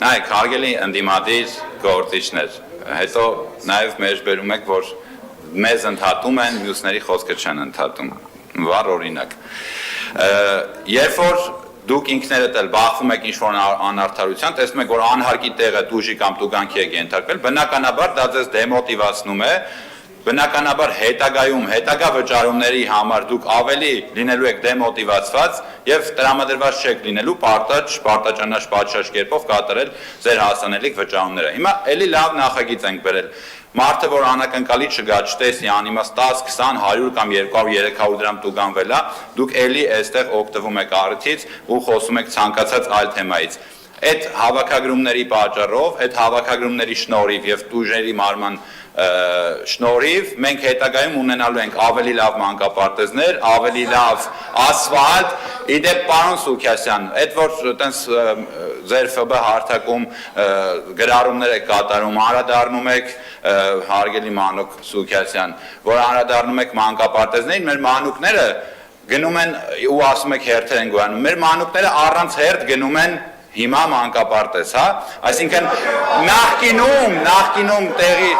Նայեք, հարգելի ընդդիմադիր գործիչներ, հետո նաև մեր բերում եք, որ մեզ ընդհատում են, մյուսների խոսքը չեն ընդհատում, վառ օրինակ։ Երբ որ դուք ինքներդ էլ բախվում եք ինչ-որ անարդարության, տեսնում եք, որ անհարկի տեղը դուժի կամ տուգանքի եք ենթարկվել, բնականաբար դա ձեզ դեմոտիվացնում է, բնականաբար հետագայում, հետագա վճարումների համար դուք ավելի լինելու եք դեմոտիվացված և տրամադրված չեք լինելու պարտաճանաչ պատշաճ կերպով կատարել ձեր հասանելիք վճարումները։ Հիմա էլի լավ նախագիծ ենք բերել։ Մարդը, որ անակնկալի չգա, չտեսի, անիմաստ 10, 20, 100 կամ 200, 300 դրամ տուգանվել է, դուք էլի այստեղ օգտվում եք առիթից ու խոսում եք ցանկացած այլ թեմայից։ Այդ հավաքագրումների պատճառով, այդ հավաքագրումների շնորհիվ և տուժերի մարման շնորհիվ մենք հետագայում ունենալու ենք ավելի լավ մանկապարտեզներ, ավելի լավ ասֆալտ։ Իդեպ պարոն Սուքիասյան, այդ որ տենց ձեր ՖԲ հարթակում գրառումներ եք կատարում, անդրադառնում եք հարգելի Մանուկ Սուքիասյան, որ անդրադառնում եք մանկապարտեզներին, մեր մանուկները գնում են ու ասում եք հերթեր են գոյանում, մեր մանուկները առանց հերթ գնում են հիմա մանկապարտեզ, հա, այսինքն նախկինում տեղի,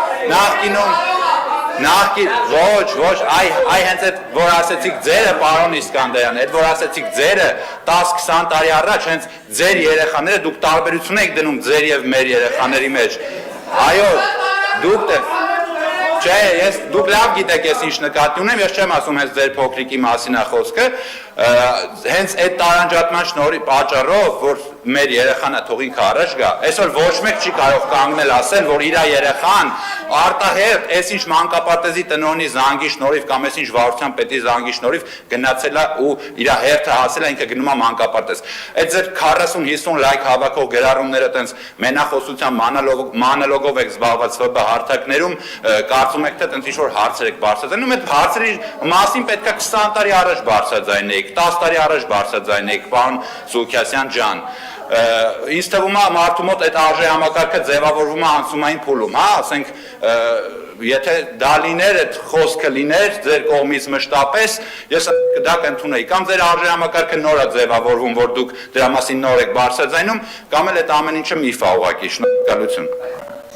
ոչ, այ հենց այդ, որ ասեցիք ձերը, պարոն Իսկանդարյան, այդ որ ասեցիք ձերը 10-20 տարի առաջ, հենց ձեր երեխաները, դուք տարբերություն եք դնում ձեր և մեր երեխաների մեջ, այո, դուք լավ գիտեք ես ինչ նկատի ունեմ, ես չեմ ասում հենց ձեր փոքրիկի մասին է խոսքը, հենց այդ տարանջատման շնորհի պատճառով, որ մեր երեխան է թող ինքը առաջ գա, այսօր ոչ մեկ չի կարող կանգնել ասել, որ իր երեխան արտահերթ, այս ինչ մանկապարտեզի տնօրենի զանգի շնորհիվ կամ այս ինչ վարչության պետի զանգի շնորհիվ գնացել է ու իր հերթը հասել է, ինքը գնում է մանկապարտեզ։ Այդ ձեր 40-50 լայք հավաքող գրառումները տենց մենախոսության մանալոգով եք զբաղված ՖԲ հարթակներում, կարծում եք թե տենց ինչ-որ հարցեր եք բարձրացնում, այդ հարցերի մասին պետք է 20 տարի առաջ բարձրաձայնեիք, 10 տարի առաջ բարձրաձայնեիք, պարոն Սուքիասյան ջան։ Ինձ թվում է մարդու մոտ այդ արժե համակարգը ձևավորվում է անցումային փուլում, հա, ասենք, եթե դա լիներ, այդ խոսքը լիներ ձեր կողմից մշտապես, ես դա կընդունեի, կամ ձեր արժե համակարգը նոր է ձևավորվում, որ դուք դրա մասին նոր եք բարձրաձայնում, կամ էլ այդ ամեն ինչը միֆ է ուղղակի, շնորհակալություն։